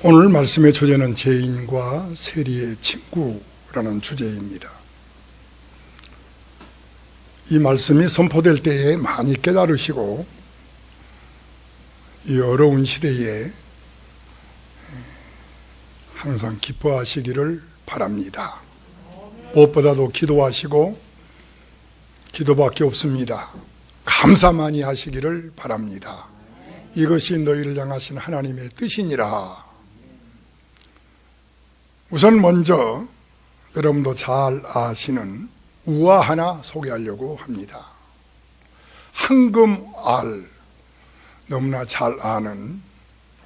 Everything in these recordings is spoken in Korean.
오늘 말씀의 주제는 죄인과 세리의 친구라는 주제입니다. 이 말씀이 선포될 때에 많이 깨달으시고 이 어려운 시대에 항상 기뻐하시기를 바랍니다. 무엇보다도 기도하시고 기도밖에 없습니다. 감사 많이 하시기를 바랍니다. 이것이 너희를 향하신 하나님의 뜻이니라. 우선 먼저 여러분도 잘 아시는 우화 하나 소개하려고 합니다. 황금알, 너무나 잘 아는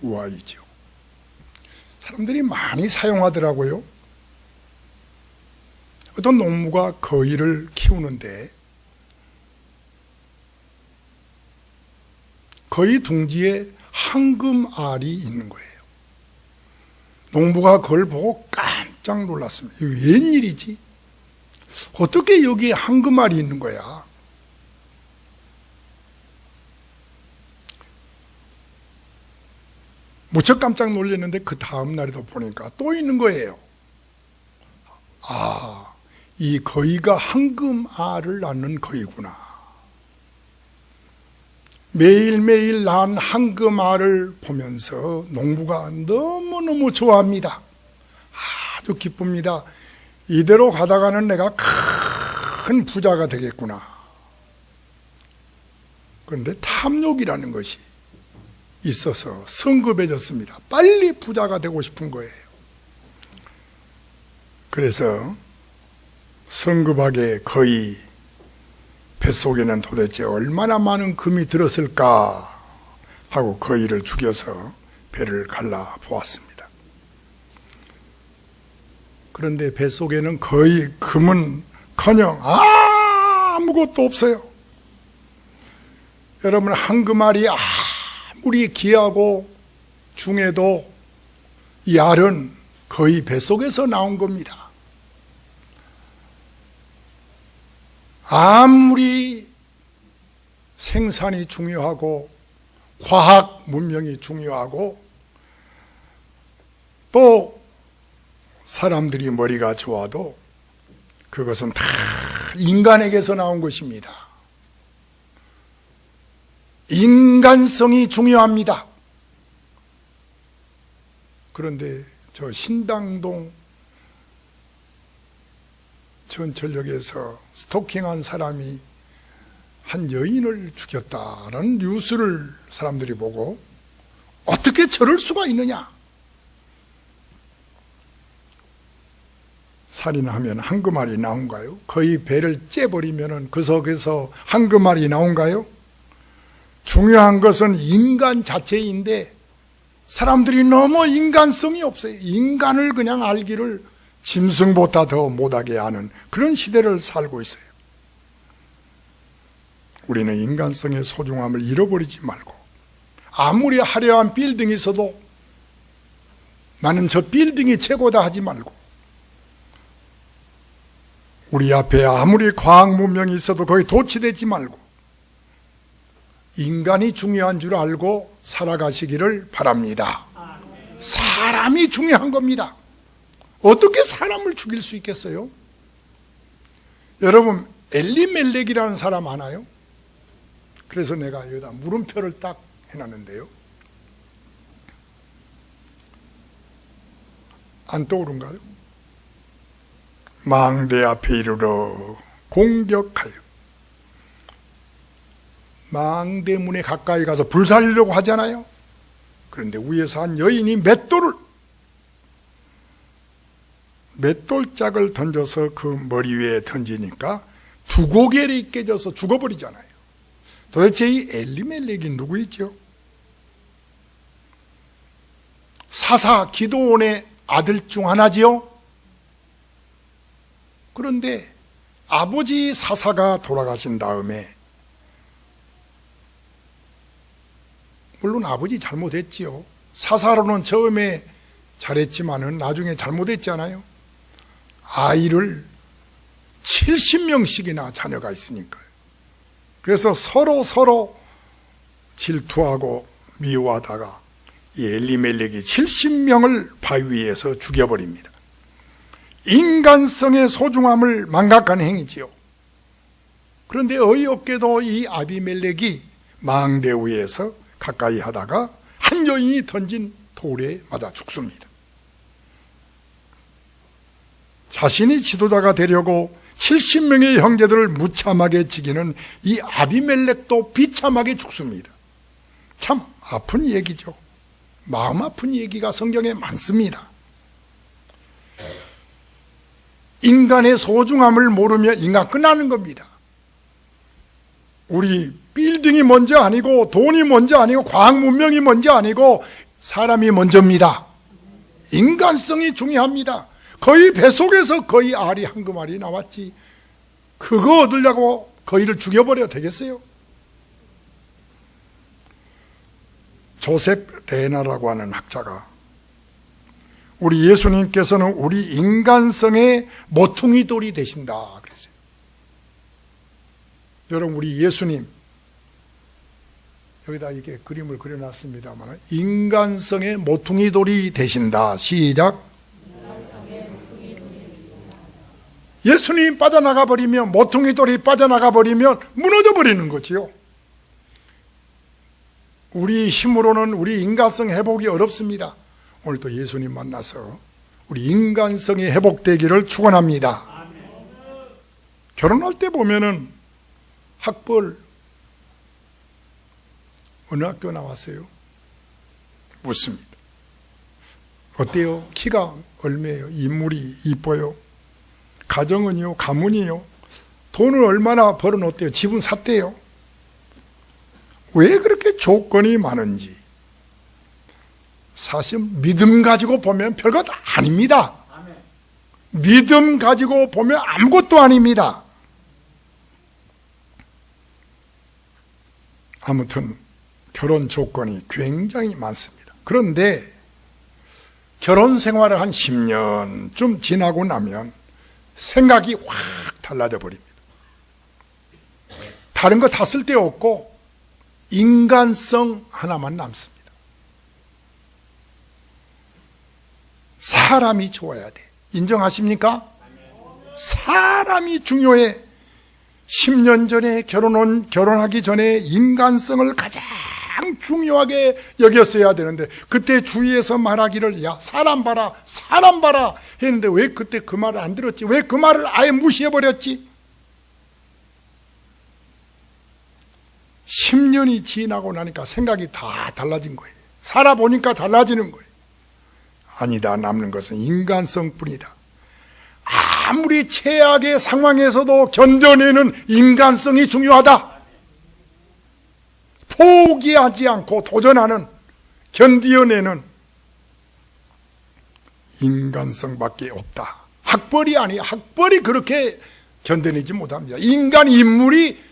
우화이죠. 사람들이 많이 사용하더라고요. 어떤 농부가 거위를 키우는데 거위 둥지에 황금알이 있는 거예요. 농부가 그걸 보고 깜짝 놀랐습니다. 이거 웬일이지? 어떻게 여기에 황금알이 있는 거야? 무척 깜짝 놀랐는데 그 다음 날에도 보니까 또 있는 거예요. 아, 이 거위가 황금알을 낳는 거위구나. 매일매일 낳은 황금알을 보면서 농부가 너무너무 좋아합니다. 아주 기쁩니다. 이대로 가다가는 내가 큰 부자가 되겠구나. 그런데 탐욕이라는 것이 있어서 성급해졌습니다. 빨리 부자가 되고 싶은 거예요. 그래서 성급하게 거의 뱃속에는 도대체 얼마나 많은 금이 들었을까 하고 거위를 죽여서 배를 갈라 보았습니다. 그런데 뱃속에는 거의 금은커녕 아무것도 없어요. 여러분, 황금알이 아무리 귀하고 중해도 이 알은 거의 뱃속에서 나온 겁니다. 아무리 생산이 중요하고 과학 문명이 중요하고 또 사람들이 머리가 좋아도 그것은 다 인간에게서 나온 것입니다. 인간성이 중요합니다. 그런데 저 신당동 전철역에서 스토킹한 사람이 한 여인을 죽였다라는 뉴스를 사람들이 보고 어떻게 저럴 수가 있느냐? 살인하면 황금알이 나온가요? 거의 배를 째버리면 그 속에서 황금알이 나온가요? 중요한 것은 인간 자체인데 사람들이 너무 인간성이 없어요. 인간을 그냥 알기를 짐승보다 더 못하게 아는 그런 시대를 살고 있어요. 우리는 인간성의 소중함을 잃어버리지 말고 아무리 화려한 빌딩이 있어도 나는 저 빌딩이 최고다 하지 말고 우리 앞에 아무리 과학 문명이 있어도 거기 도취되지 말고 인간이 중요한 줄 알고 살아가시기를 바랍니다. 사람이 중요한 겁니다. 어떻게 사람을 죽일 수 있겠어요? 여러분, 엘리멜렉이라는 사람 아나요? 그래서 내가 여기다 물음표를 딱 해놨는데요. 안 떠오른가요? 망대 앞에 이르러 공격하여 망대문에 가까이 가서 불살리려고 하잖아요. 그런데 위에서 한 여인이 맷돌짝을 던져서 그 머리 위에 던지니까 두 고개를 깨져서 죽어버리잖아요. 도대체 이 엘리멜렉이 누구이죠? 사사 기드온의 아들 중 하나지요. 그런데 아버지 사사가 돌아가신 다음에 물론 아버지 잘못했지요. 사사로는 처음에 잘했지만은 나중에 잘못했잖아요. 아이를 70명씩이나 자녀가 있으니까요. 그래서 서로 질투하고 미워하다가 이 엘리멜렉이 70명을 바위 위에서 죽여버립니다. 인간성의 소중함을 망각한 행위지요. 그런데 어이없게도 이 아비멜렉이 망대 위에서 가까이 하다가 한 여인이 던진 돌에 맞아 죽습니다. 자신이 지도자가 되려고 70명의 형제들을 무참하게 죽이는 이 아비멜렉도 비참하게 죽습니다. 참 아픈 얘기죠. 마음 아픈 얘기가 성경에 많습니다. 인간의 소중함을 모르면 인간 끝나는 겁니다. 우리 빌딩이 먼저 아니고 돈이 먼저 아니고 과학 문명이 먼저 아니고 사람이 먼저입니다. 인간성이 중요합니다. 거의 뱃속에서 거의 알이 한금 알이 나왔지 그거 얻으려고 거의를 죽여버려야 되겠어요? 조셉 레나라고 하는 학자가 우리 예수님께서는 우리 인간성의 모퉁이돌이 되신다 그랬어요. 여러분 우리 예수님 여기다 이렇게 그림을 그려놨습니다만 인간성의 모퉁이돌이 되신다. 시작. 예수님 빠져나가 버리면 모퉁이돌이 빠져나가 버리면 무너져 버리는 거지요. 우리 힘으로는 우리 인간성 회복이 어렵습니다. 오늘 또 예수님 만나서 우리 인간성이 회복되기를 축원합니다. 결혼할 때 보면은 학벌 어느 학교 나왔어요? 묻습니다. 어때요? 키가 얼마예요? 인물이 이뻐요? 가정은요? 가문이요? 돈을 얼마나 벌어놓대요? 집은 샀대요? 왜 그렇게 조건이 많은지 사실 믿음 가지고 보면 별것 아닙니다. 믿음 가지고 보면 아무것도 아닙니다. 아무튼 결혼 조건이 굉장히 많습니다. 그런데 결혼 생활을 한 10년쯤 지나고 나면 생각이 확 달라져 버립니다. 다른 거 다 쓸데없고 인간성 하나만 남습니다. 사람이 좋아야 돼. 인정하십니까? 사람이 중요해. 10년 전에 결혼하기 전에 인간성을 가장 중요하게 여겼어야 되는데 그때 주위에서 말하기를 야 사람 봐라 사람 봐라 했는데 왜 그때 그 말을 안 들었지? 왜 그 말을 아예 무시해버렸지? 10년이 지나고 나니까 생각이 다 달라진 거예요. 살아보니까 달라지는 거예요. 아니다. 남는 것은 인간성뿐이다. 아무리 최악의 상황에서도 견뎌내는 인간성이 중요하다. 포기하지 않고 도전하는, 견디어내는 인간성밖에 없다. 학벌이 아니야. 학벌이 그렇게 견뎌내지 못합니다. 인간 인물이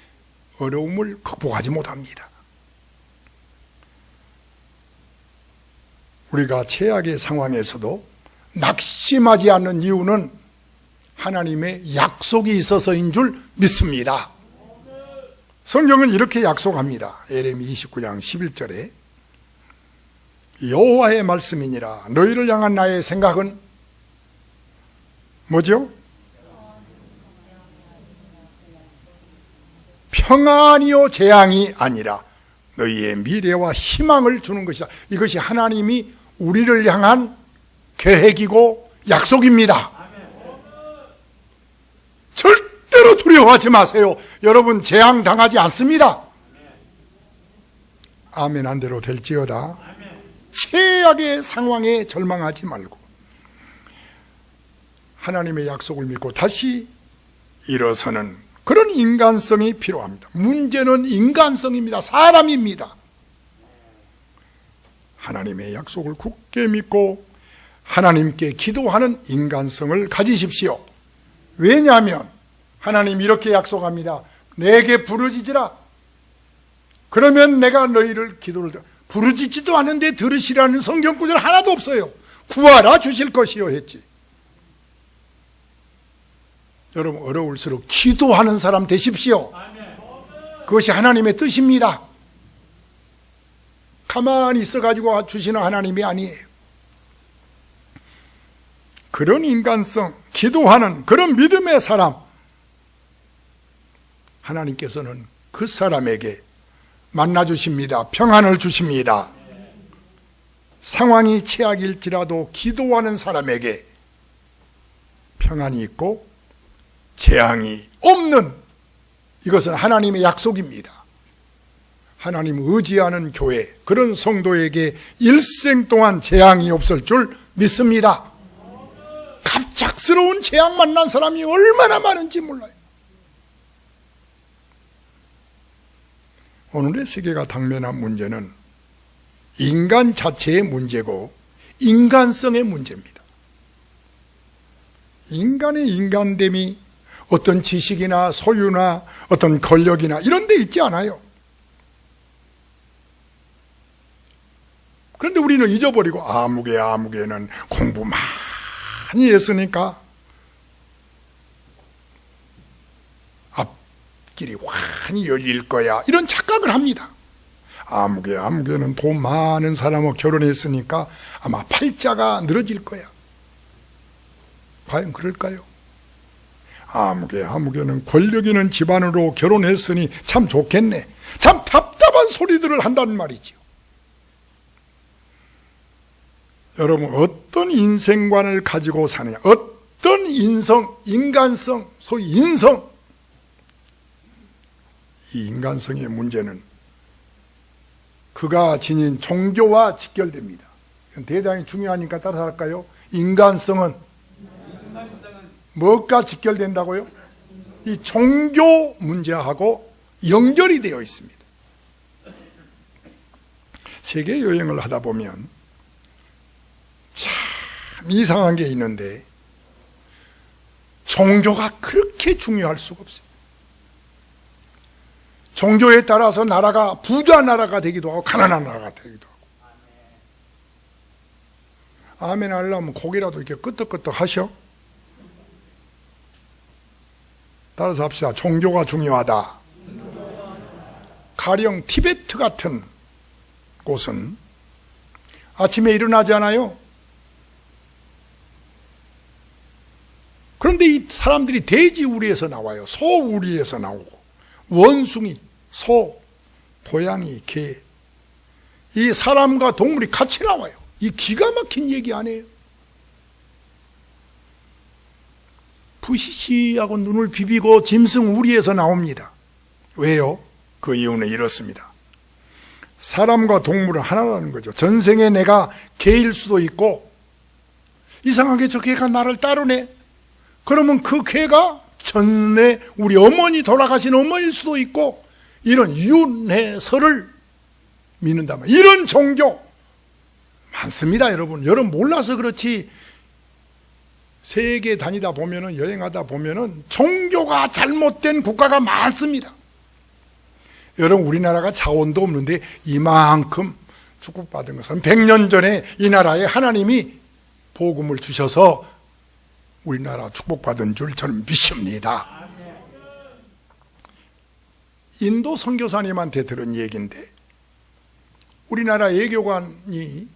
어려움을 극복하지 못합니다. 우리가 최악의 상황에서도 낙심하지 않는 이유는 하나님의 약속이 있어서인 줄 믿습니다. 성경은 이렇게 약속합니다. 예레미 29장 11절에 여호와의 말씀이니라 너희를 향한 나의 생각은 뭐죠? 평안이요 재앙이 아니라 너희의 미래와 희망을 주는 것이다. 이것이 하나님이 우리를 향한 계획이고 약속입니다. 절대로 두려워하지 마세요. 여러분 재앙 당하지 않습니다. 아멘 한 대로 될지어다. 최악의 상황에 절망하지 말고 하나님의 약속을 믿고 다시 일어서는 그런 인간성이 필요합니다. 문제는 인간성입니다. 사람입니다. 하나님의 약속을 굳게 믿고 하나님께 기도하는 인간성을 가지십시오. 왜냐하면 하나님 이렇게 약속합니다. 내게 부르짖으라. 그러면 내가 너희를 기도를 부르짖지도 않는데 들으시라는 성경 구절 하나도 없어요. 구하라 주실 것이요 했지. 여러분 어려울수록 기도하는 사람 되십시오. 그것이 하나님의 뜻입니다. 가만히 있어가지고 주시는 하나님이 아니에요. 그런 인간성, 기도하는 그런 믿음의 사람, 하나님께서는 그 사람에게 만나주십니다. 평안을 주십니다. 상황이 최악일지라도 기도하는 사람에게 평안이 있고 재앙이 없는, 이것은 하나님의 약속입니다. 하나님 의지하는 교회, 그런 성도에게 일생 동안 재앙이 없을 줄 믿습니다. 갑작스러운 재앙 만난 사람이 얼마나 많은지 몰라요. 오늘의 세계가 당면한 문제는 인간 자체의 문제고 인간성의 문제입니다. 인간의 인간됨이 어떤 지식이나 소유나 어떤 권력이나 이런 데 있지 않아요. 그런데 우리는 잊어버리고 아무개는 공부 많이 했으니까 앞길이 환히 열릴 거야, 이런 착각을 합니다. 아무개는 돈 많은 사람하고 결혼했으니까 아마 팔자가 늘어질 거야. 과연 그럴까요? 아무개는 권력 있는 집안으로 결혼했으니 참 좋겠네. 참 답답한 소리들을 한다는 말이지요. 여러분, 어떤 인생관을 가지고 사느냐, 어떤 인간성, 소위 인성, 이 인간성의 문제는 그가 지닌 종교와 직결됩니다. 이건 대단히 중요하니까 따라서 할까요? 인간성은 무엇과 직결된다고요? 이 종교 문제하고 연결이 되어 있습니다. 세계 여행을 하다 보면 참 이상한 게 있는데, 종교가 그렇게 중요할 수가 없어요. 종교에 따라서 나라가 부자 나라가 되기도 하고 가난한 나라가 되기도 하고. 아멘 하려면 고개라도 이렇게 끄덕끄덕 하셔. 따라서 합시다. 종교가 중요하다. 가령 티베트 같은 곳은 아침에 일어나지 않아요? 그런데 이 사람들이 돼지우리에서 나와요. 소우리에서 나오고, 원숭이, 소, 고양이, 개, 이 사람과 동물이 같이 나와요. 이 기가 막힌 얘기 아니에요? 부시시하고 눈을 비비고 짐승 우리에서 나옵니다. 왜요? 그 이유는 이렇습니다. 사람과 동물은 하나라는 거죠. 전생에 내가 개일 수도 있고, 이상하게 저 개가 나를 따르네. 그러면 그 개가 전에 우리 어머니, 돌아가신 어머니일 수도 있고, 이런 윤회설을 믿는다면, 이런 종교 많습니다. 여러분 몰라서 그렇지, 세계 다니다 보면은, 여행하다 보면은 종교가 잘못된 국가가 많습니다. 여러분, 우리나라가 자원도 없는데 이만큼 축복받은 것은 100년 전에 이 나라에 하나님이 복음을 주셔서 우리나라 축복받은 줄 저는 믿습니다. 인도 선교사님한테 들은 얘기인데, 우리나라 예교관이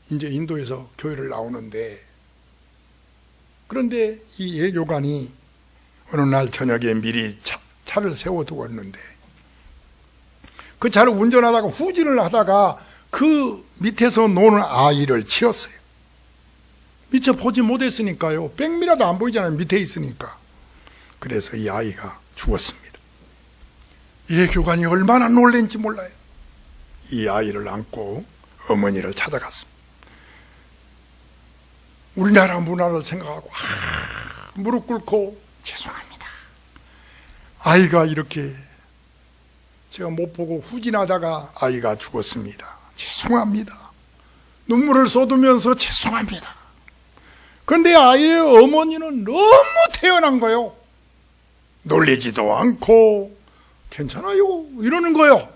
이제 인도에서 교회를 나오는데, 그런데 이 예교관이 어느 날 저녁에 미리 차를 세워두고 있는데, 그 차를 운전하다가 후진을 하다가 그 밑에서 노는 아이를 치었어요. 미처 보지 못했으니까요. 백미라도 안 보이잖아요. 밑에 있으니까. 그래서 이 아이가 죽었습니다. 예교관이 얼마나 놀란지 몰라요. 이 아이를 안고 어머니를 찾아갔습니다. 우리나라 문화를 생각하고 무릎 꿇고, 죄송합니다. 아이가 이렇게 제가 못 보고 후진하다가 아이가 죽었습니다. 죄송합니다. 눈물을 쏟으면서 죄송합니다. 그런데 아이의 어머니는 너무 태연한 거예요. 놀리지도 않고 괜찮아요 이러는 거예요.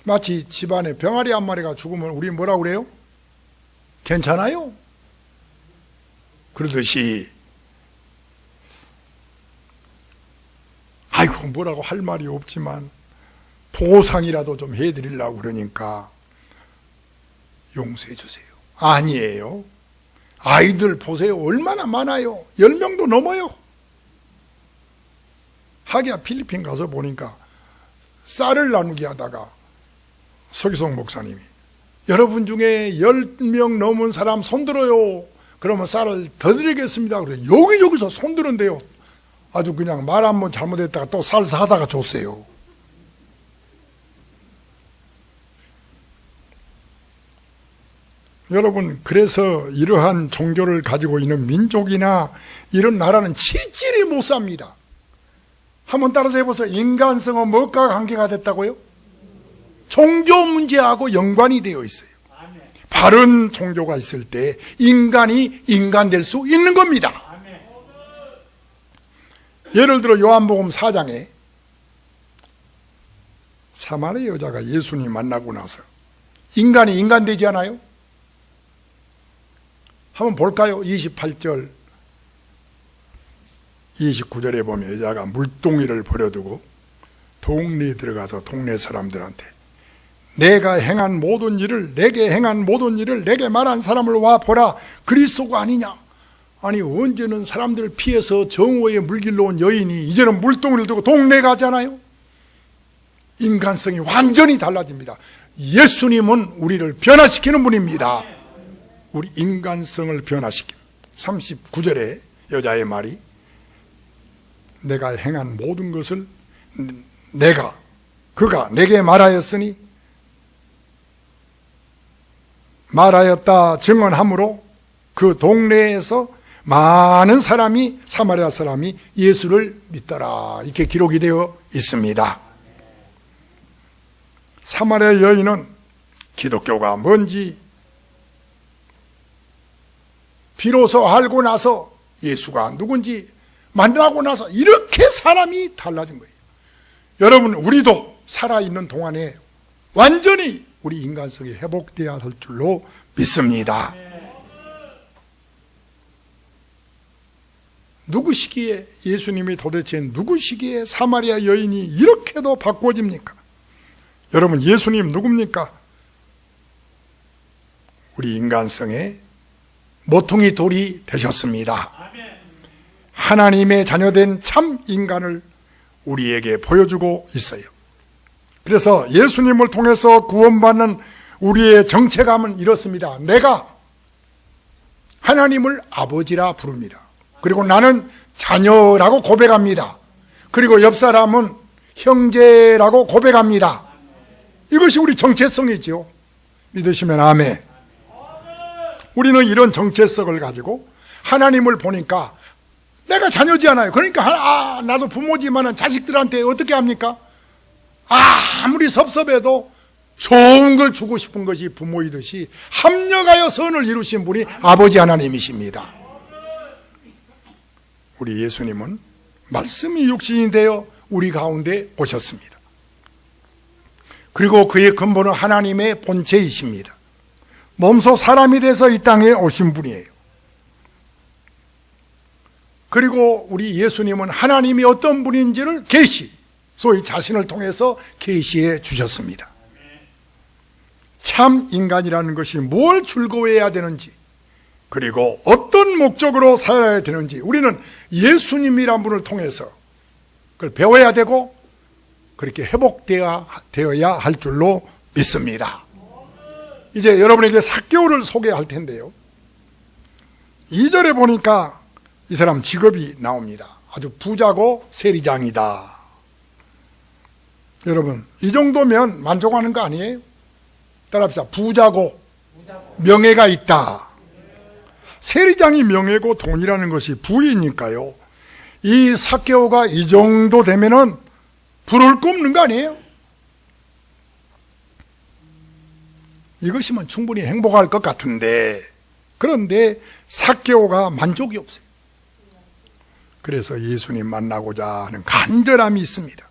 마치 집안에 병아리 한 마리가 죽으면 우리 뭐라 그래요? 괜찮아요? 그러듯이, 아이고 뭐라고 할 말이 없지만 보상이라도 좀 해드리려고 그러니까 용서해 주세요. 아니에요. 아이들 보세요. 얼마나 많아요. 10명도 넘어요. 하기야 필리핀 가서 보니까 쌀을 나누기 하다가 서기석 목사님이 여러분 중에 10명 넘은 사람 손들어요. 그러면 쌀을 더 드리겠습니다. 그래서 여기저기서 손드는데요. 아주 그냥 말 한 번 잘못했다가 또 쌀 사다가 줬어요. 여러분, 그래서 이러한 종교를 가지고 있는 민족이나 이런 나라는 치질이 못 삽니다. 한번 따라서 해보세요. 인간성은 뭐가 관계가 됐다고요? 종교 문제하고 연관이 되어 있어요. 바른 종교가 있을 때 인간이 인간 될 수 있는 겁니다. 예를 들어 요한복음 4장에 사마리아 여자가 예수님 만나고 나서 인간이 인간 되지 않아요? 한번 볼까요? 28절 29절에 보면 여자가 물동이를 버려두고 동네에 들어가서 동네 사람들한테 내가 행한 모든 일을 내게 행한 모든 일을 내게 말한 사람을 와 보라. 그리스도가 아니냐? 아니 언제는 사람들을 피해서 정오에 물길로 온 여인이 이제는 물동이를 들고 동네 가잖아요. 인간성이 완전히 달라집니다. 예수님은 우리를 변화시키는 분입니다. 우리 인간성을 변화시킵니다. 39절에 여자의 말이 내가 행한 모든 것을 그가 내게 말하였다 증언함으로 그 동네에서 많은 사람이 사마리아 사람이 예수를 믿더라. 이렇게 기록이 되어 있습니다. 사마리아 여인은 기독교가 뭔지 비로소 알고 나서 예수가 누군지 만나고 나서 이렇게 사람이 달라진 거예요. 여러분, 우리도 살아있는 동안에 완전히 우리 인간성이 회복되어야 할 줄로 믿습니다. 누구시기에 예수님이 도대체 누구시기에 사마리아 여인이 이렇게도 바꿔집니까? 여러분, 예수님 누굽니까? 우리 인간성의 모퉁이 돌이 되셨습니다. 하나님의 자녀된 참 인간을 우리에게 보여주고 있어요. 그래서 예수님을 통해서 구원받는 우리의 정체감은 이렇습니다. 내가 하나님을 아버지라 부릅니다. 그리고 나는 자녀라고 고백합니다. 그리고 옆 사람은 형제라고 고백합니다. 이것이 우리 정체성이지요. 믿으시면 아멘. 우리는 이런 정체성을 가지고 하나님을 보니까 내가 자녀지 않아요. 그러니까 나도 부모지만은 자식들한테 어떻게 합니까? 아무리 섭섭해도 좋은 걸 주고 싶은 것이 부모이듯이 합력하여 선을 이루신 분이 아버지 하나님이십니다. 우리 예수님은 말씀이 육신이 되어 우리 가운데 오셨습니다. 그리고 그의 근본은 하나님의 본체이십니다. 몸소 사람이 돼서 이 땅에 오신 분이에요. 그리고 우리 예수님은 하나님이 어떤 분인지를 소위 자신을 통해서 계시해 주셨습니다. 참 인간이라는 것이 뭘 즐거워해야 되는지, 그리고 어떤 목적으로 살아야 되는지 우리는 예수님이란 분을 통해서 그걸 배워야 되고 그렇게 회복되어야 할 줄로 믿습니다. 이제 여러분에게 삭개오를 소개할 텐데요. 2절에 보니까 이 사람 직업이 나옵니다. 아주 부자고 세리장이다. 여러분, 이 정도면 만족하는 거 아니에요? 따라합시다. 부자고 명예가 있다. 세리장이 명예고 돈이라는 것이 부이니까요. 이 삭개오가 이 정도 되면은 부를 꼽는 거 아니에요? 이것이면 충분히 행복할 것 같은데, 그런데 삭개오가 만족이 없어요. 그래서 예수님 만나고자 하는 간절함이 있습니다.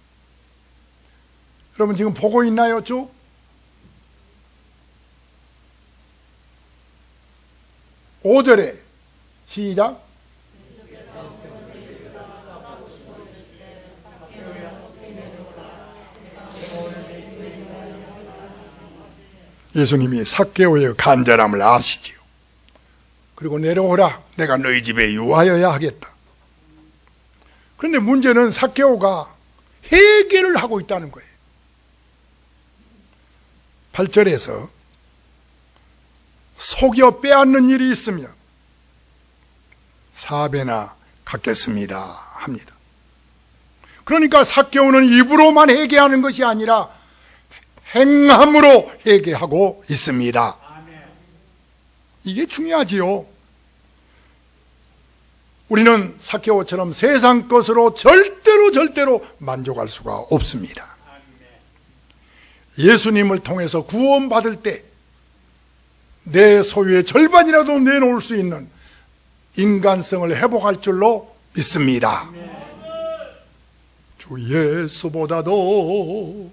여러분 지금 보고 있나요? 쭉? (5절에) 시작. 예수님이 삭개오의 간절함을 아시지요. 그리고 내려오라, 내가 너희 집에 유하여야 하겠다. 그런데 문제는 삭개오가 회개를 하고 있다는 거예요. 8절에서 속여 빼앗는 일이 있으면 4배나 갚겠습니다 합니다. 그러니까 삭개오는 입으로만 회개하는 것이 아니라 행함으로 회개하고 있습니다. 이게 중요하지요. 우리는 삭개오처럼 세상 것으로 절대로 만족할 수가 없습니다. 예수님을 통해서 구원받을 때 내 소유의 절반이라도 내놓을 수 있는 인간성을 회복할 줄로 믿습니다. 주 예수보다도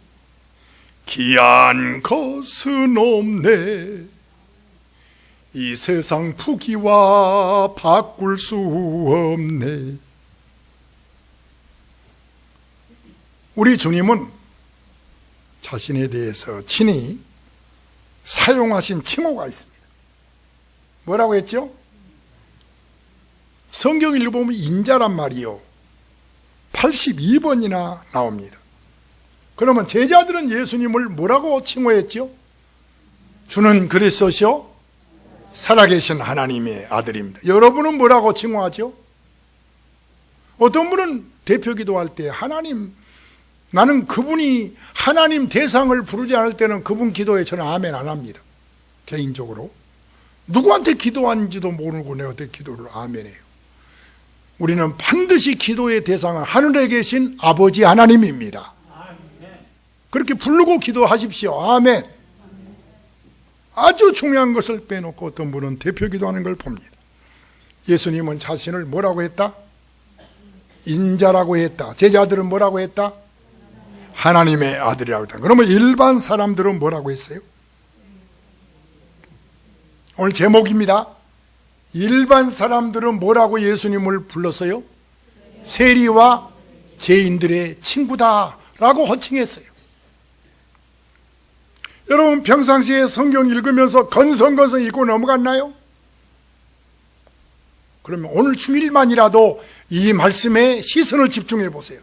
귀한 것은 없네. 이 세상 부귀와 바꿀 수 없네. 우리 주님은 자신에 대해서 친히 사용하신 칭호가 있습니다. 뭐라고 했죠? 성경 읽어보면 인자란 말이요 82번이나 나옵니다. 그러면 제자들은 예수님을 뭐라고 칭호했죠? 주는 그리스도시요 살아계신 하나님의 아들입니다. 여러분은 뭐라고 칭호하죠? 어떤 분은 대표 기도할 때 하나님, 나는 그분이 하나님 대상을 부르지 않을 때는 그분 기도에 저는 아멘 안 합니다. 개인적으로 누구한테 기도하는지도 모르고 내가 어떻게 기도를 아멘해요. 우리는 반드시 기도의 대상은 하늘에 계신 아버지 하나님입니다. 그렇게 부르고 기도하십시오. 아멘. 아주 중요한 것을 빼놓고 어떤 분은 대표 기도하는 걸 봅니다. 예수님은 자신을 뭐라고 했다? 인자라고 했다. 제자들은 뭐라고 했다? 하나님의 아들이라고 했다. 그러면 일반 사람들은 뭐라고 했어요? 오늘 제목입니다. 일반 사람들은 뭐라고 예수님을 불렀어요? 세리와 죄인들의 친구다라고 호칭했어요. 여러분 평상시에 성경 읽으면서 건성건성 읽고 넘어갔나요? 그러면 오늘 주일만이라도 이 말씀에 시선을 집중해 보세요.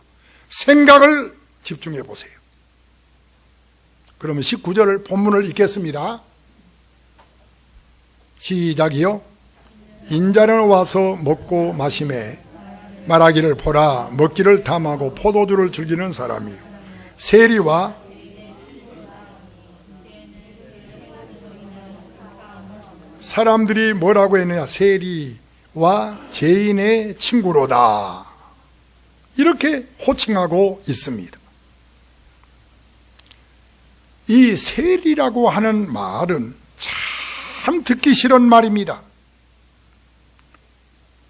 생각을 집중해 보세요. 그러면 19절 본문을 읽겠습니다. 시작이요. 인자는 와서 먹고 마시매 말하기를 보라 먹기를 탐하고 포도주를 즐기는 사람이요 세리와 사람들이 뭐라고 했느냐? 세리와 죄인의 친구로다 이렇게 호칭하고 있습니다. 이 세리라고 하는 말은 참 듣기 싫은 말입니다.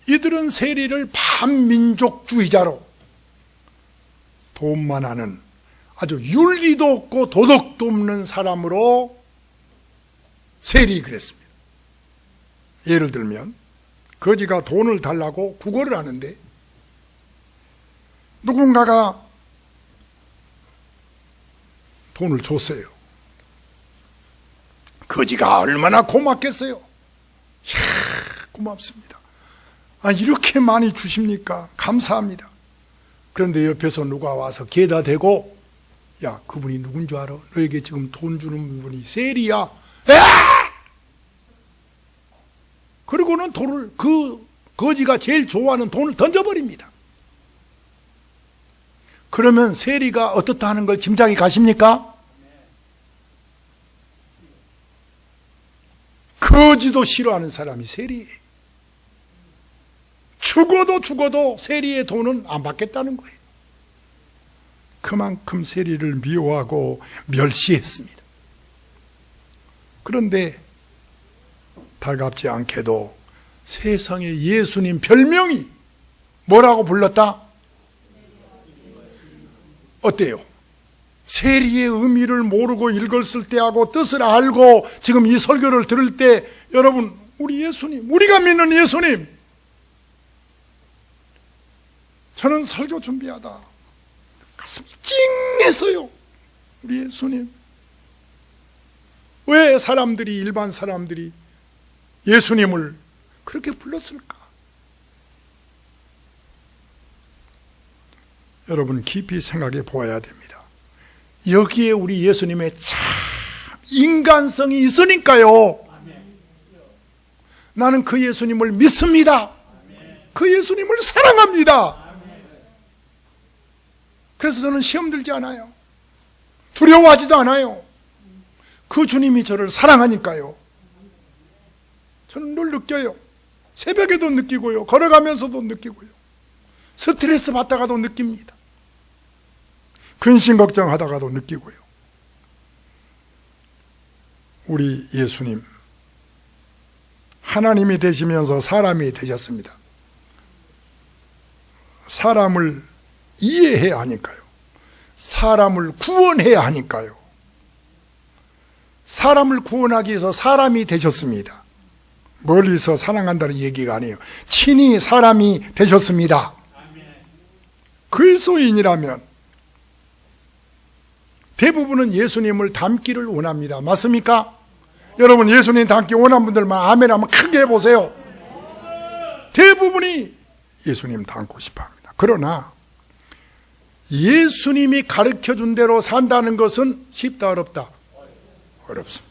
이들은 세리를 반민족주의자로 돈만 하는 아주 윤리도 없고 도덕도 없는 사람으로 세리 그랬습니다. 예를 들면 거지가 돈을 달라고 구걸을 하는데 누군가가 돈을 줬어요. 거지가 얼마나 고맙겠어요. 이야, 고맙습니다. 아, 이렇게 많이 주십니까? 감사합니다. 그런데 옆에서 누가 와서 개다 대고 야, 그분이 누군 줄 알아? 너에게 지금 돈 주는 분이 세리야. 야! 그리고는 돈을 그 거지가 제일 좋아하는 돈을 던져버립니다. 그러면 세리가 어떻다 하는 걸 짐작이 가십니까? 거지도 싫어하는 사람이 세리예요. 죽어도 세리의 돈은 안 받겠다는 거예요. 그만큼 세리를 미워하고 멸시했습니다. 그런데 달갑지 않게도 세상에 예수님 별명이 뭐라고 불렀다? 어때요? 세리의 의미를 모르고 읽었을 때하고 뜻을 알고 지금 이 설교를 들을 때 여러분 우리 예수님, 우리가 믿는 예수님, 저는 설교 준비하다 가슴이 찡했어요. 우리 예수님 왜 사람들이, 일반 사람들이 예수님을 그렇게 불렀을까? 여러분 깊이 생각해 보아야 됩니다. 여기에 우리 예수님의 참 인간성이 있으니까요. 나는 그 예수님을 믿습니다. 그 예수님을 사랑합니다. 그래서 저는 시험 들지 않아요. 두려워하지도 않아요. 그 주님이 저를 사랑하니까요. 저는 늘 느껴요. 새벽에도 느끼고요. 걸어가면서도 느끼고요. 스트레스 받다가도 느낍니다. 근심 걱정하다가도 느끼고요. 우리 예수님, 하나님이 되시면서 사람이 되셨습니다. 사람을 이해해야 하니까요. 사람을 구원해야 하니까요. 사람을 구원하기 위해서 사람이 되셨습니다. 멀리서 사랑한다는 얘기가 아니에요. 친히 사람이 되셨습니다. 그리스도인이라면 대부분은 예수님을 닮기를 원합니다. 맞습니까? 여러분 예수님 닮기 원하는 분들만 아멘 하면 크게 해보세요. 대부분이 예수님 닮고 싶어합니다. 그러나 예수님이 가르쳐준 대로 산다는 것은 쉽다 어렵다? 어렵습니다.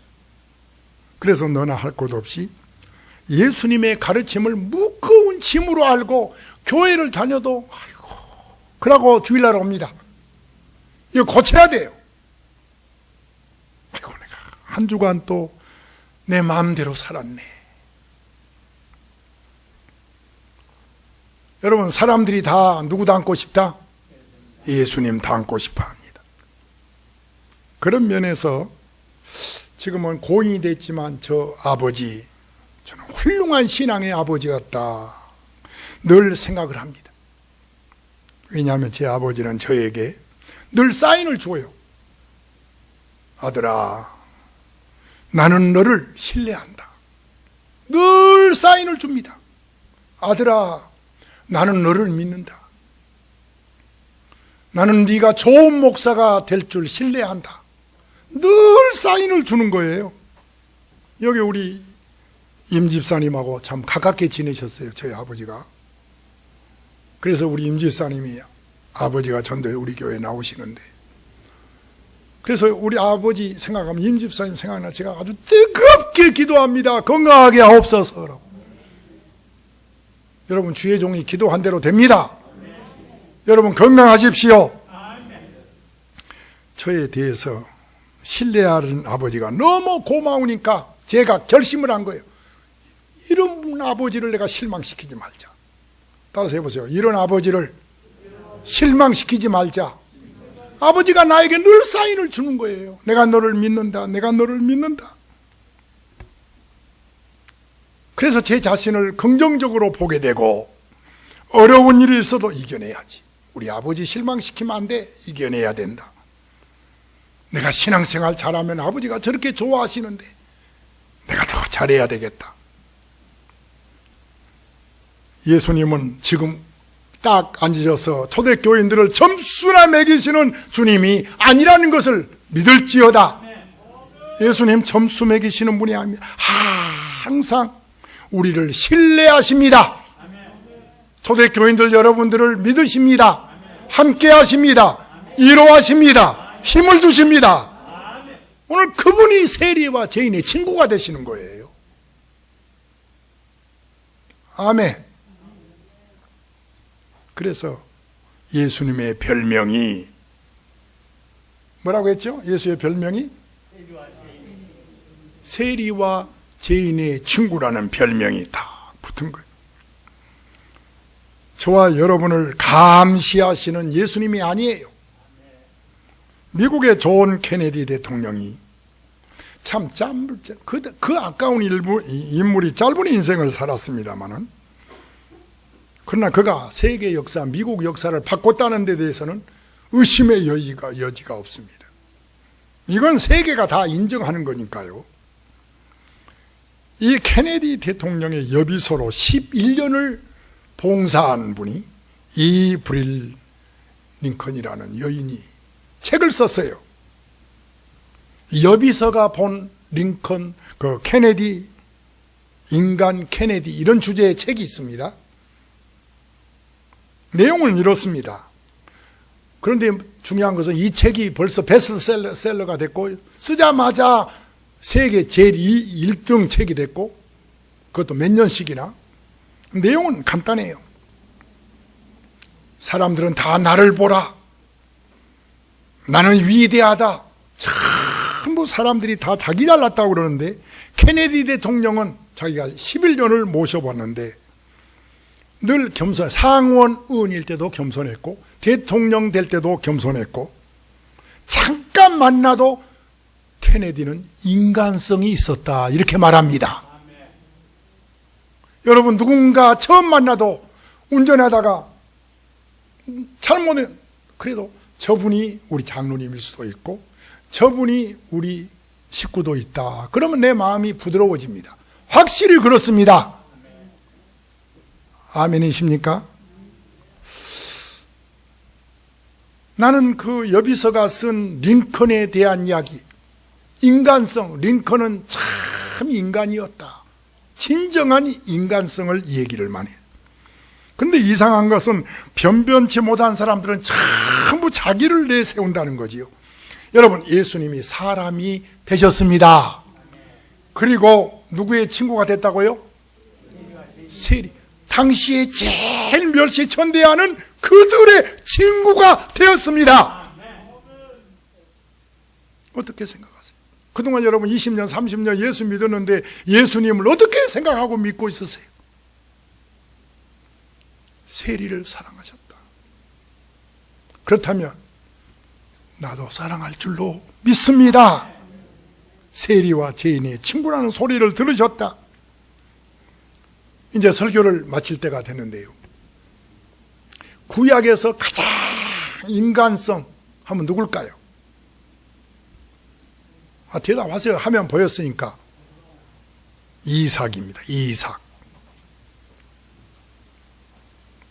그래서 너나 할 것 없이 예수님의 가르침을 무거운 짐으로 알고 교회를 다녀도 아이고 그러고 주일날 옵니다. 이거 고쳐야 돼요. 아이고 내가 한 주간 또 내 마음대로 살았네. 여러분 사람들이 다 누구 닮고 싶다? 예수님 닮고 싶어 합니다. 그런 면에서 지금은 고인이 됐지만 저 아버지, 저는 훌륭한 신앙의 아버지 같다 늘 생각을 합니다. 왜냐하면 제 아버지는 저에게 늘 사인을 줘요. 아들아, 나는 너를 신뢰한다. 늘 사인을 줍니다. 아들아, 나는 너를 믿는다. 나는 네가 좋은 목사가 될 줄 신뢰한다. 늘 사인을 주는 거예요. 여기 우리 임 집사님하고 참 가깝게 지내셨어요. 저희 아버지가. 그래서 우리 임 집사님이 아버지가 전도에 우리 교회에 나오시는데, 그래서 우리 아버지 생각하면 임 집사님 생각나 제가 아주 뜨겁게 기도합니다. 건강하게 하옵소서라고. 여러분 주의 종이 기도한 대로 됩니다. 여러분 건강하십시오. 저에 대해서 신뢰하는 아버지가 너무 고마우니까 제가 결심을 한 거예요. 이런 아버지를 내가 실망시키지 말자. 따라서 해보세요. 이런 아버지를 실망시키지 말자. 아버지가 나에게 늘 사인을 주는 거예요. 내가 너를 믿는다. 내가 너를 믿는다. 그래서 제 자신을 긍정적으로 보게 되고 어려운 일이 있어도 이겨내야지. 우리 아버지 실망시키면 안 돼. 이겨내야 된다. 내가 신앙생활 잘하면 아버지가 저렇게 좋아하시는데 내가 더 잘해야 되겠다. 예수님은 지금 딱 앉으셔서 초대교인들을 점수나 매기시는 주님이 아니라는 것을 믿을지어다. 예수님 점수 매기시는 분이 아닙니다. 항상 우리를 신뢰하십니다. 초대교인들 여러분들을 믿으십니다. 함께 하십니다. 위로하십니다. 힘을 주십니다. 오늘 그분이 세리와 죄인의 친구가 되시는 거예요. 아멘. 그래서 예수님의 별명이 뭐라고 했죠? 예수의 별명이 세리와 죄인의 친구라는 별명이 다 붙은 거예요. 저와 여러분을 감시하시는 예수님이 아니에요. 미국의 존 케네디 대통령이 참 그 아까운 인물이 짧은 인생을 살았습니다마는, 그러나 그가 세계 역사, 미국 역사를 바꿨다는 데 대해서는 의심의 여지가 없습니다. 이건 세계가 다 인정하는 거니까요. 이 케네디 대통령의 여비서로 11년을 봉사한 분이 이브릴 링컨이라는 여인이 책을 썼어요. 여비서가 본 링컨, 케네디, 인간 케네디 이런 주제의 책이 있습니다. 내용은 이렇습니다. 그런데 중요한 것은 이 책이 벌써 베스트셀러가 됐고 쓰자마자 세계 제일 1등 책이 됐고 그것도 몇 년씩이나. 내용은 간단해요. 사람들은 다 나를 보라. 나는 위대하다. 전부 사람들이 다 자기 잘났다고 그러는데 케네디 대통령은 자기가 11년을 모셔봤는데 늘 겸손해. 상원 의원일 때도 겸손했고 대통령 될 때도 겸손했고 잠깐 만나도 케네디는 인간성이 있었다 이렇게 말합니다. 여러분 누군가 처음 만나도 운전하다가 잘못해 그래도 저분이 우리 장로님일 수도 있고 저분이 우리 식구도 있다. 그러면 내 마음이 부드러워집니다. 확실히 그렇습니다. 아멘이십니까? 나는 그 여비서가 쓴 링컨에 대한 이야기, 인간성, 링컨은 참 인간이었다. 진정한 인간성을 얘기를 많이 해요. 그런데 이상한 것은 변변치 못한 사람들은 전부 자기를 내세운다는 거지요. 여러분, 예수님이 사람이 되셨습니다. 그리고 누구의 친구가 됐다고요? 세리. 당시에 제일 멸시천대하는 그들의 친구가 되었습니다. 어떻게 생각하세요? 그동안 여러분 20년, 30년 예수 믿었는데 예수님을 어떻게 생각하고 믿고 있었어요? 세리를 사랑하셨다. 그렇다면 나도 사랑할 줄로 믿습니다. 세리와 죄인의 친구라는 소리를 들으셨다. 이제 설교를 마칠 때가 됐는데요. 구약에서 가장 인간성 하면 누굴까요? 대답하세요. 화면 보였으니까. 이삭입니다. 이삭.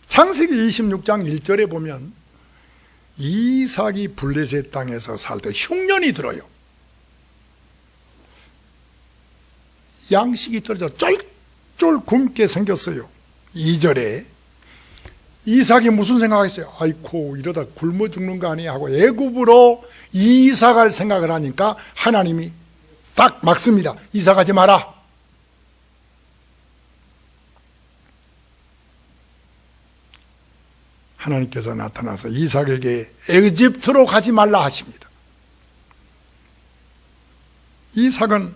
창세기 26장 1절에 보면 이삭이 블레셋 땅에서 살 때 흉년이 들어요. 양식이 떨어져 쫄쫄 굶게 생겼어요. 2절에 이삭이 무슨 생각했어요? 아이고 이러다 굶어 죽는 거 아니야 하고 애굽으로 이삭할 생각을 하니까 하나님이 딱 막습니다. 이삭하지 마라. 하나님께서 나타나서 이삭에게 에집트로 가지 말라 하십니다. 이삭은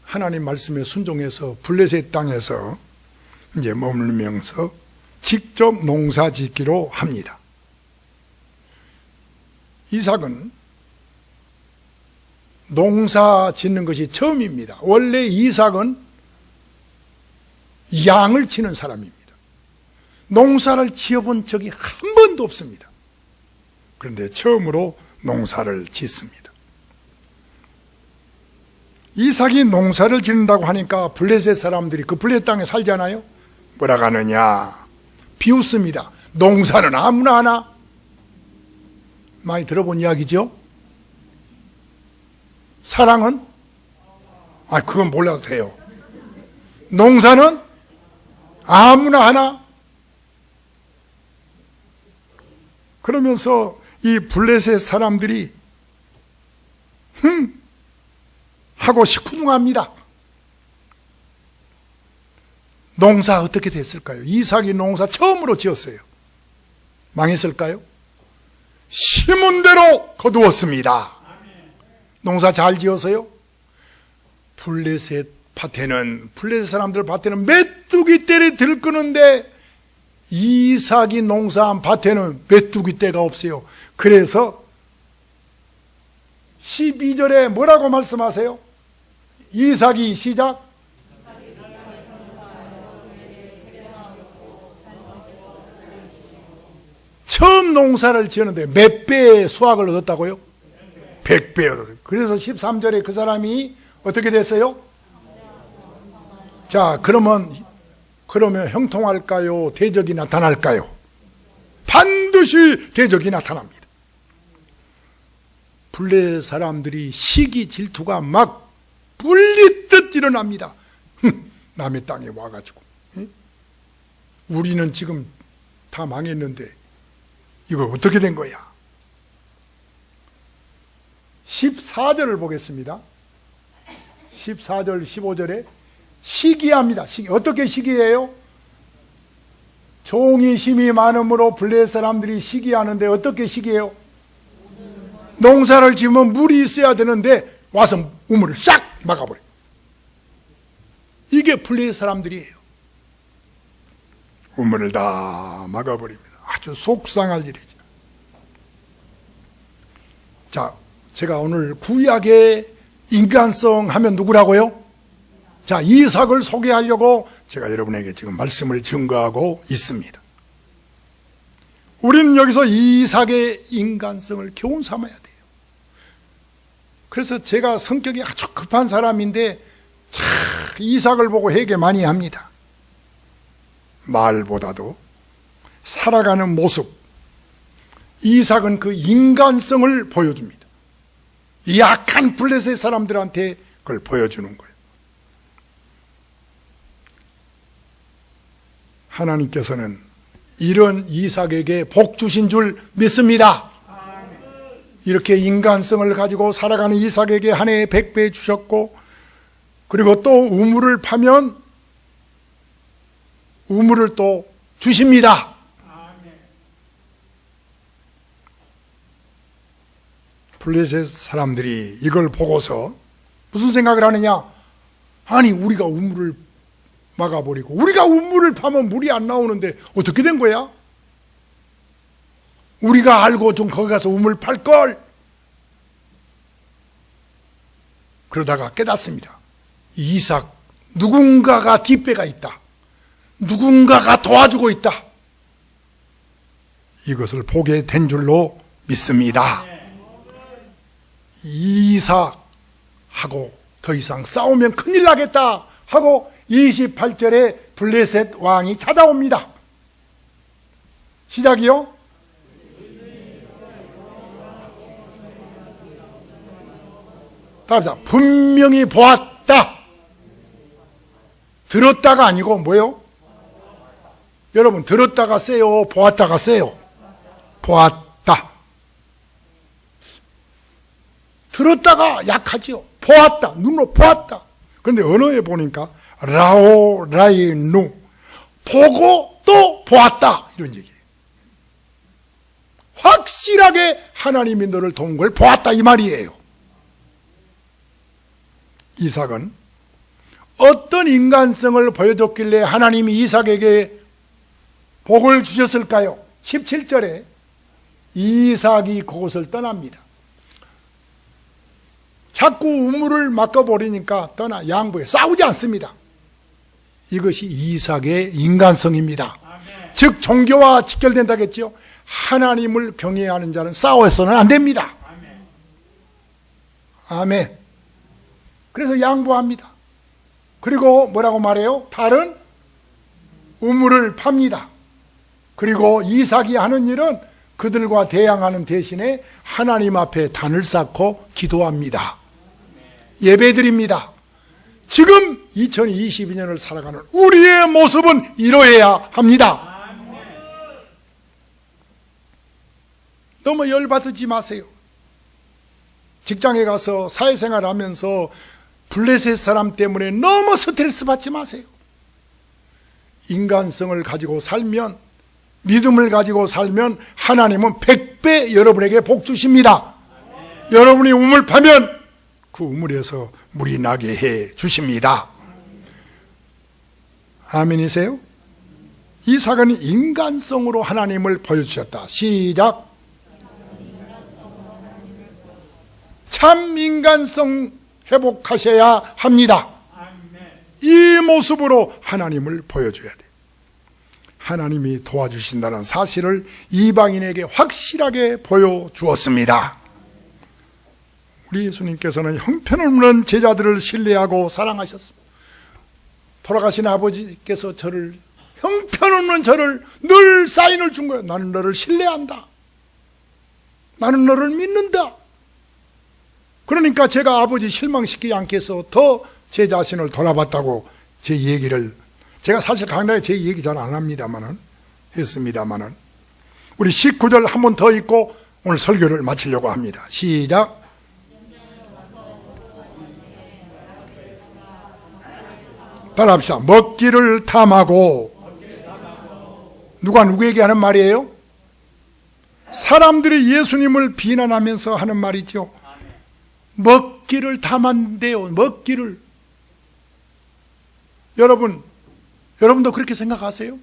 하나님 말씀에 순종해서 블레셋 땅에서 이제 머물면서 직접 농사 짓기로 합니다. 이삭은 농사 짓는 것이 처음입니다. 원래 이삭은 양을 치는 사람입니다. 농사를 지어본 적이 한 번도 없습니다. 그런데 처음으로 농사를 짓습니다. 이삭이 농사를 짓는다고 하니까 블레셋 사람들이 그 블레셋 땅에 살잖아요. 뭐라 하느냐? 비웃습니다. 농사는 아무나 하나? 많이 들어본 이야기죠? 사랑은? 그건 몰라도 돼요. 농사는 아무나 하나? 그러면서 이 블레셋 사람들이 하고 시큰둥합니다. 농사 어떻게 됐을까요? 이삭이 농사 처음으로 지었어요. 망했을까요? 심은 대로 거두었습니다. 농사 잘 지어서요. 블레셋 사람들 밭에는 메뚜기 떼를 들끄는데 이삭이 농사한 밭에는 메뚜기 떼가 없어요. 그래서 12절에 뭐라고 말씀하세요? 이삭이 시작. 처음 농사를 지었는데 몇 배의 수확을 얻었다고요? 100배 얻었어요. 그래서 13절에 그 사람이 어떻게 됐어요? 자, 그러면 형통할까요? 대적이 나타날까요? 반드시 대적이 나타납니다. 블레셋 사람들이 시기 질투가 막 불리듯 일어납니다. 남의 땅에 와가지고 우리는 지금 다 망했는데 이거 어떻게 된 거야? 14절을 보겠습니다. 14절 15절에 시기합니다. 어떻게 시기해요? 종이 힘이 많으므로 블레셋 사람들이 시기하는데 어떻게 시기해요? 농사를 지으면 물이 있어야 되는데 와서 우물을 싹 막아버려요. 이게 블레셋 사람들이에요. 우물을 다 막아버립니다. 아주 속상할 일이죠. 자, 제가 오늘 구약의 인간성 하면 누구라고요? 자, 이삭을 소개하려고 제가 여러분에게 지금 말씀을 증거하고 있습니다. 우리는 여기서 이삭의 인간성을 교훈 삼아야 돼요. 그래서 제가 성격이 아주 급한 사람인데 참 이삭을 보고 회개 많이 합니다. 말보다도 살아가는 모습, 이삭은 그 인간성을 보여줍니다. 약한 블레셋 사람들한테 그걸 보여주는 거예요. 하나님께서는 이런 이삭에게 복 주신 줄 믿습니다. 이렇게 인간성을 가지고 살아가는 이삭에게 한 해에 100배 주셨고, 그리고 또 우물을 파면 우물을 또 주십니다. 블레셋 사람들이 이걸 보고서 무슨 생각을 하느냐? 아니, 우리가 우물을 막아버리고 우리가 우물을 파면 물이 안 나오는데 어떻게 된 거야? 우리가 알고 좀 거기 가서 우물 팔걸. 그러다가 깨닫습니다. 이삭, 누군가가 뒷배가 있다. 누군가가 도와주고 있다. 이것을 보게 된 줄로 믿습니다. 이삭하고 더 이상 싸우면 큰일 나겠다 하고 28절에 블레셋 왕이 찾아옵니다. 시작이요. 답니다. 분명히 보았다. 들었다가 아니고 뭐요? 여러분, 들었다가 세요, 보았다가 세요? 보았다. 들었다가 약하지요. 보았다. 눈으로 보았다. 그런데 언어에 보니까 라오 라이누, 보고 또 보았다, 이런 얘기예요. 확실하게 하나님이 너를 도운 걸 보았다, 이 말이에요. 이삭은 어떤 인간성을 보여줬길래 하나님이 이삭에게 복을 주셨을까요? 17절에 이삭이 그곳을 떠납니다. 자꾸 우물을 막아버리니까 떠나 양보해. 싸우지 않습니다. 이것이 이삭의 인간성입니다. 아멘. 즉 종교와 직결된다겠죠. 하나님을 경외하는 자는 싸워서는 안 됩니다. 아멘. 아멘. 그래서 양보합니다. 그리고 뭐라고 말해요? 다른 우물을 팝니다. 그리고 이삭이 하는 일은 그들과 대항하는 대신에 하나님 앞에 단을 쌓고 기도합니다. 예배드립니다. 지금 2022년을 살아가는 우리의 모습은 이러해야 합니다. 너무 열받지 마세요. 직장에 가서 사회생활 하면서 블레셋 사람 때문에 너무 스트레스 받지 마세요. 인간성을 가지고 살면, 믿음을 가지고 살면 하나님은 100배 여러분에게 복 주십니다. 여러분이 우물 파면 그 우물에서 물이 나게 해 주십니다. 아멘이세요? 이삭은 인간성으로 하나님을 보여주셨다. 시작. 참 인간성 회복하셔야 합니다. 이 모습으로 하나님을 보여줘야 돼요. 하나님이 도와주신다는 사실을 이방인에게 확실하게 보여주었습니다. 우리 예수님께서는 형편없는 제자들을 신뢰하고 사랑하셨습니다. 돌아가신 아버지께서 저를, 형편없는 저를 늘 사인을 준 거예요. 나는 너를 신뢰한다. 나는 너를 믿는다. 그러니까 제가 아버지 실망시키지 않기 위해서 더 제 자신을 돌아봤다고 제 얘기를, 제가 사실 강단에 제 얘기 잘 안 합니다만은, 했습니다만은, 우리 19절 한 번 더 읽고 오늘 설교를 마치려고 합니다. 시작. 따라합시다. 먹기를 탐하고. 누가 누구에게 하는 말이에요? 사람들이 예수님을 비난하면서 하는 말이죠. 먹기를 탐한대요. 먹기를. 여러분도 그렇게 생각하세요?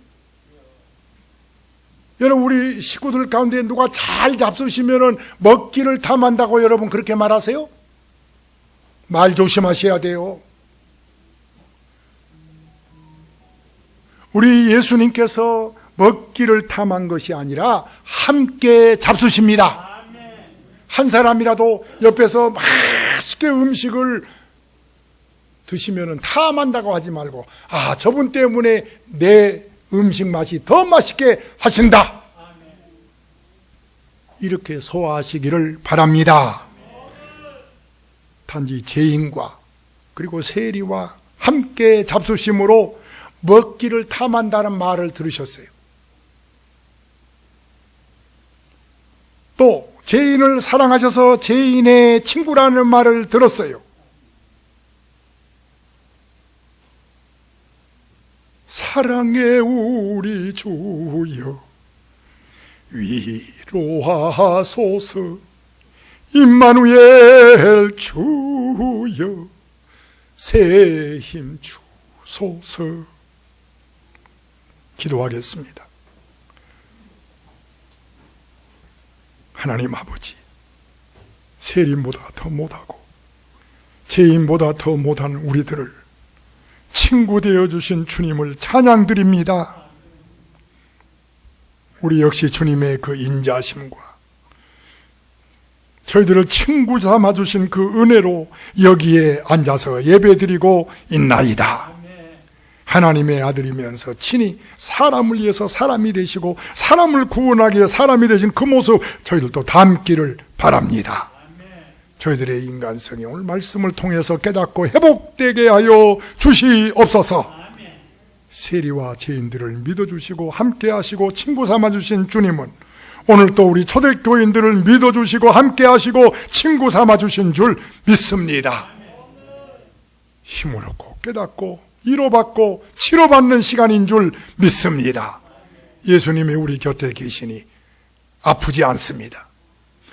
여러분, 우리 식구들 가운데 누가 잘 잡수시면은 먹기를 탐한다고 여러분 그렇게 말하세요? 말 조심하셔야 돼요. 우리 예수님께서 먹기를 탐한 것이 아니라 함께 잡수십니다. 한 사람이라도 옆에서 맛있게 음식을 드시면은 탐한다고 하지 말고, 아, 저분 때문에 내 음식 맛이 더 맛있게 하신다, 이렇게 소화하시기를 바랍니다. 단지 죄인과 그리고 세리와 함께 잡수심으로 먹기를 탐한다는 말을 들으셨어요. 또 죄인을 사랑하셔서 죄인의 친구라는 말을 들었어요. 사랑의 우리 주여 위로하소서, 임마누엘 주여 새 힘 주소서. 기도하겠습니다. 하나님 아버지, 세림보다 더 못하고 죄인보다 더 못한 우리들을 친구 되어주신 주님을 찬양드립니다. 우리 역시 주님의 그 인자심과 저희들을 친구 삼아주신 그 은혜로 여기에 앉아서 예배드리고 있나이다. 하나님의 아들이면서 친히 사람을 위해서 사람이 되시고 사람을 구원하기 위해 사람이 되신 그 모습 저희들도 담기를 바랍니다. 저희들의 인간성이 오늘 말씀을 통해서 깨닫고 회복되게 하여 주시옵소서. 세리와 죄인들을 믿어주시고 함께하시고 친구 삼아주신 주님은 오늘 또 우리 초대교인들을 믿어주시고 함께하시고 친구 삼아주신 줄 믿습니다. 힘을 얻고 깨닫고 위로받고 치료받는 시간인 줄 믿습니다. 예수님이 우리 곁에 계시니 아프지 않습니다.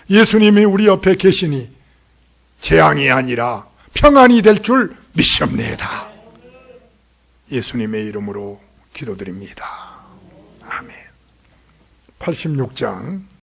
예수님이 우리 옆에 계시니 재앙이 아니라 평안이 될 줄 믿습니다. 예수님의 이름으로 기도드립니다. 아멘. 86장